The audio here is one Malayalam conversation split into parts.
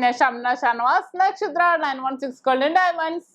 SHAMNA Nakshatra 916 golden diamonds.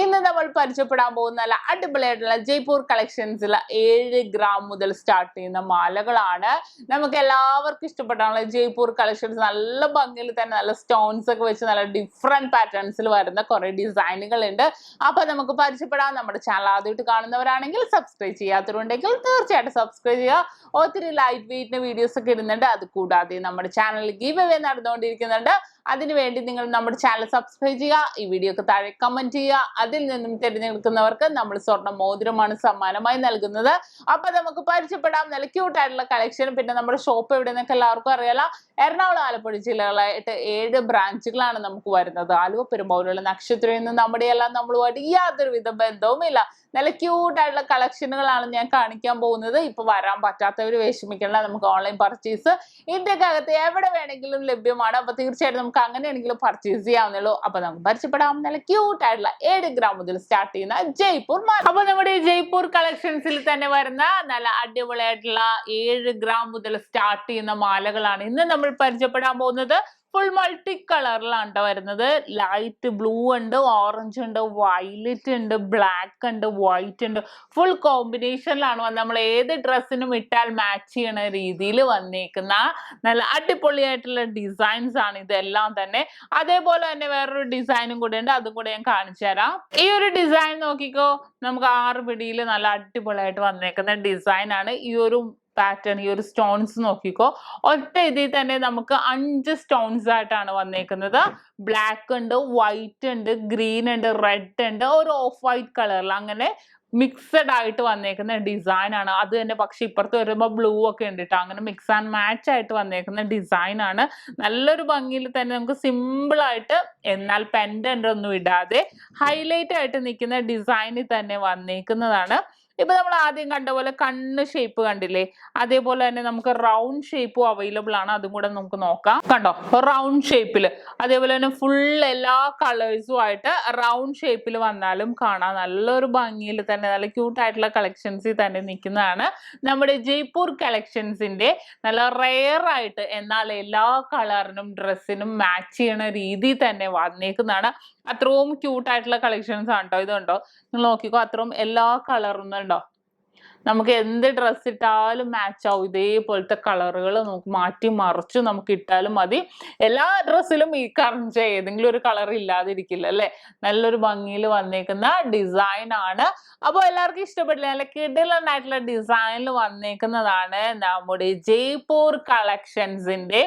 ഇന്ന് നമ്മൾ പരിചയപ്പെടാൻ പോകുന്ന നല്ല അടിപൊളിയായിട്ടുള്ള ജയ്പൂർ കളക്ഷൻസിൽ 7 ഗ്രാം മുതൽ സ്റ്റാർട്ട് ചെയ്യുന്ന മാലകളാണ്. നമുക്ക് എല്ലാവർക്കും ഇഷ്ടപ്പെട്ടാണ് ജയ്പൂർ കളക്ഷൻസ്. നല്ല ഭംഗിയിൽ തന്നെ നല്ല സ്റ്റോൺസ് ഒക്കെ വെച്ച് നല്ല ഡിഫറെന്റ് പാറ്റേൺസിൽ വരുന്ന കുറെ ഡിസൈനുകൾ ഉണ്ട്. അപ്പൊ നമുക്ക് പരിചയപ്പെടാം. നമ്മുടെ ചാനൽ ആദ്യമായിട്ട് കാണുന്നവരാണെങ്കിൽ സബ്സ്ക്രൈബ് ചെയ്യാത്തവരുണ്ടെങ്കിൽ തീർച്ചയായിട്ടും സബ്സ്ക്രൈബ് ചെയ്യുക. ഒത്തിരി ലൈറ്റ് വെയിറ്റിന് വീഡിയോസ് ഒക്കെ ഇടുന്നുണ്ട്. അത് കൂടാതെ നമ്മുടെ ചാനലിൽ ഗീവ് അവേ നടന്നുകൊണ്ടിരിക്കുന്നുണ്ട്. അതിനുവേണ്ടി നിങ്ങൾ നമ്മുടെ ചാനൽ സബ്സ്ക്രൈബ് ചെയ്യുക, ഈ വീഡിയോക്ക് താഴെ കമന്റ് ചെയ്യുക. അതിൽ നിന്നും തിരഞ്ഞെടുക്കുന്നവർക്ക് നമ്മൾ സ്വർണ്ണ മോതിരമാണ് സമ്മാനമായി നൽകുന്നത്. അപ്പൊ നമുക്ക് പരിചയപ്പെടാം നല്ല ക്യൂട്ട് ആയിട്ടുള്ള കളക്ഷൻ. പിന്നെ നമ്മുടെ ഷോപ്പ് എവിടെയെന്നൊക്കെ എല്ലാവർക്കും അറിയാലോ. എറണാകുളം ആലപ്പുഴ ജില്ലകളായിട്ട് 7 ബ്രാഞ്ചുകളാണ് നമുക്ക് വരുന്നത്. ആലുവ പെരുമ്പാവൂരുള്ള നക്ഷത്രയിൽ നിന്ന് നമ്മുടെ എല്ലാം നമ്മളുമായിട്ട് യാതൊരുവിധ ബന്ധവുമില്ല. നല്ല ക്യൂട്ട് ആയിട്ടുള്ള കളക്ഷനുകളാണ് ഞാൻ കാണിക്കാൻ പോകുന്നത്. ഇപ്പൊ വരാൻ പറ്റാത്തവർ വിഷമിക്കണ്ട, നമുക്ക് ഓൺലൈൻ പർച്ചേസ് ഇന്ത്യക്കകത്ത് എവിടെ വേണമെങ്കിലും ലഭ്യമാണ്. അപ്പൊ തീർച്ചയായിട്ടും നമുക്ക് അങ്ങനെയാണെങ്കിലും പർച്ചേസ് ചെയ്യാവുന്നുള്ളൂ. അപ്പൊ നമുക്ക് പരിചയപ്പെടാം നല്ല ക്യൂട്ട് ആയിട്ടുള്ള 7 ഗ്രാം മുതൽ സ്റ്റാർട്ട് ചെയ്യുന്ന ജയ്പൂർ മാല. അപ്പൊ നമ്മുടെ ജയ്പൂർ കളക്ഷൻസിൽ തന്നെ വരുന്ന നല്ല അടിപൊളിയായിട്ടുള്ള 7 ഗ്രാം മുതൽ സ്റ്റാർട്ട് ചെയ്യുന്ന മാലകളാണ് ഇന്ന് നമ്മൾ പരിചയപ്പെടാൻ പോകുന്നത്. ഫുൾ മൾട്ടി കളറിലാണ് വരുന്നത്. ലൈറ്റ് ബ്ലൂ ഉണ്ട്, ഓറഞ്ച് ഉണ്ട്, വയലറ്റ് ഉണ്ട്, ബ്ലാക്ക് ഉണ്ട്, വൈറ്റ് ഉണ്ട്. ഫുൾ കോമ്പിനേഷനിലാണ് വന്നത്. നമ്മൾ ഏത് ഡ്രസ്സിനും ഇട്ടാൽ മാച്ച് ചെയ്യണ രീതിയിൽ വന്നേക്കുന്ന നല്ല അടിപൊളിയായിട്ടുള്ള ഡിസൈൻസ് ആണ് ഇതെല്ലാം തന്നെ. അതേപോലെ തന്നെ വേറൊരു ഡിസൈനും കൂടെ ഉണ്ട്, അതും കൂടെ ഞാൻ കാണിച്ചു തരാം. ഈ ഒരു ഡിസൈൻ നോക്കിക്കോ, നമുക്ക് 6 പിടിയിൽ നല്ല അടിപൊളിയായിട്ട് വന്നേക്കുന്ന ഡിസൈൻ ആണ്. ഈ ഒരു പാറ്റേൺ, ഈ ഒരു സ്റ്റോൺസ് നോക്കിക്കോ, ഒറ്റ ഇതിൽ തന്നെ നമുക്ക് 5 സ്റ്റോൺസ് ആയിട്ടാണ് വന്നേക്കുന്നത്. ബ്ലാക്ക് ഉണ്ട്, വൈറ്റ് ഉണ്ട്, ഗ്രീൻ ഉണ്ട്, റെഡ് ഉണ്ട്, ഒരു ഓഫ് വൈറ്റ് കളറിൽ അങ്ങനെ മിക്സഡ് ആയിട്ട് വന്നേക്കുന്ന ഡിസൈൻ ആണ്. അത് തന്നെ പക്ഷെ ഇപ്പുറത്ത് വരുമ്പോൾ ബ്ലൂ ഒക്കെ ഉണ്ട് കേട്ടോ. അങ്ങനെ മിക്സ് ആൻഡ് മാച്ച് ആയിട്ട് വന്നേക്കുന്ന ഡിസൈൻ ആണ്. നല്ലൊരു ഭംഗിയിൽ തന്നെ നമുക്ക് സിമ്പിൾ ആയിട്ട് എന്നാൽ പെൻഡന്റ് ഒന്നും ഇടാതെ ഹൈലൈറ്റ് ആയിട്ട് നിൽക്കുന്ന ഡിസൈനിൽ തന്നെ വന്നേക്കുന്നതാണ്. ഇപ്പൊ നമ്മൾ ആദ്യം കണ്ട പോലെ കണ്ണ് ഷേപ്പ് കണ്ടില്ലേ, അതേപോലെ തന്നെ നമുക്ക് റൗണ്ട് ഷേപ്പും അവൈലബിൾ ആണ്. അതും കൂടെ നമുക്ക് നോക്കാം. കണ്ടോ, റൗണ്ട് ഷേപ്പില്, അതേപോലെ തന്നെ ഫുൾ എല്ലാ കളേഴ്സും ആയിട്ട് റൗണ്ട് ഷേപ്പിൽ വന്നാലും കാണാം നല്ലൊരു ഭംഗിയിൽ തന്നെ നല്ല ക്യൂട്ട് ആയിട്ടുള്ള കളക്ഷൻസിൽ തന്നെ നിൽക്കുന്നതാണ് നമ്മുടെ ജയ്പൂർ കളക്ഷൻസിന്റെ. നല്ല റെയർ ആയിട്ട് എന്നാൽ എല്ലാ കളറിനും ഡ്രസ്സിനും മാച്ച് ചെയ്യണ രീതിയിൽ തന്നെ വന്നേക്കുന്നതാണ്. അത്രയും ക്യൂട്ട് ആയിട്ടുള്ള കളക്ഷൻസ് ആണ് കേട്ടോ. ഇതുണ്ടോ, നിങ്ങൾ നോക്കിക്കോ, അത്രയും എല്ലാ കളറും ഉണ്ടോ, നമുക്ക് എന്ത് ഡ്രസ്സ് ഇട്ടാലും മാച്ച് ആവും. ഇതേപോലത്തെ കളറുകൾ നമുക്ക് മാറ്റി മറിച്ച് നമുക്ക് ഇട്ടാലും മതി. എല്ലാ ഡ്രസ്സിലും ഈ കറഞ്ച ഏതെങ്കിലും ഒരു കളർ ഇല്ലാതിരിക്കില്ല അല്ലെ. നല്ലൊരു ഭംഗിയിൽ വന്നേക്കുന്ന ഡിസൈൻ ആണ്. അപ്പോൾ എല്ലാവർക്കും ഇഷ്ടപ്പെട്ടില്ല, നല്ല കിടിലനായിട്ടുള്ള ഡിസൈനിൽ വന്നേക്കുന്നതാണ് നമ്മുടെ ജയ്പൂർ കളക്ഷൻസിന്റെ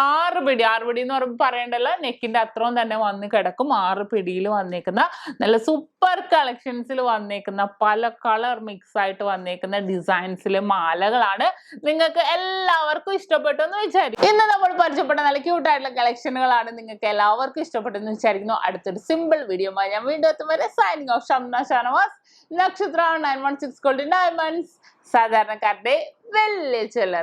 6 പിടി. 6 പിടി എന്ന് പറയുമ്പോൾ പറയണ്ടല്ലോ, നെക്കിന്റെ അത്രയും തന്നെ വന്ന് കിടക്കും. 6 പിടിയിൽ വന്നേക്കുന്ന നല്ല സൂപ്പർ കളക്ഷൻസിൽ വന്നേക്കുന്ന പല കളർ മിക്സ് ആയിട്ട് വന്നേക്കുന്ന ഡിസൈൻസിലെ മാലകളാണ്. നിങ്ങൾക്ക് എല്ലാവർക്കും ഇഷ്ടപ്പെട്ടു എന്ന് വിചാരിക്കും. ഇന്ന് നമ്മൾ പരിചയപ്പെട്ട നല്ല ക്യൂട്ട് ആയിട്ടുള്ള കളക്ഷനുകളാണ് നിങ്ങൾക്ക് എല്ലാവർക്കും ഇഷ്ടപ്പെട്ടെന്ന് വിചാരിക്കുന്നു. അടുത്തൊരു സിമ്പിൾ വീഡിയോ ഞാൻ വീണ്ടും എത്തും വരെ സൈനിങ് ഓഫ്. ഷംന ഷാനവാസ്, നക്ഷത്ര 916 ഗോൾഡൻ ഡയമണ്ട്സ്, സാധാരണക്കാരുടെ വലിയ ചിലർ.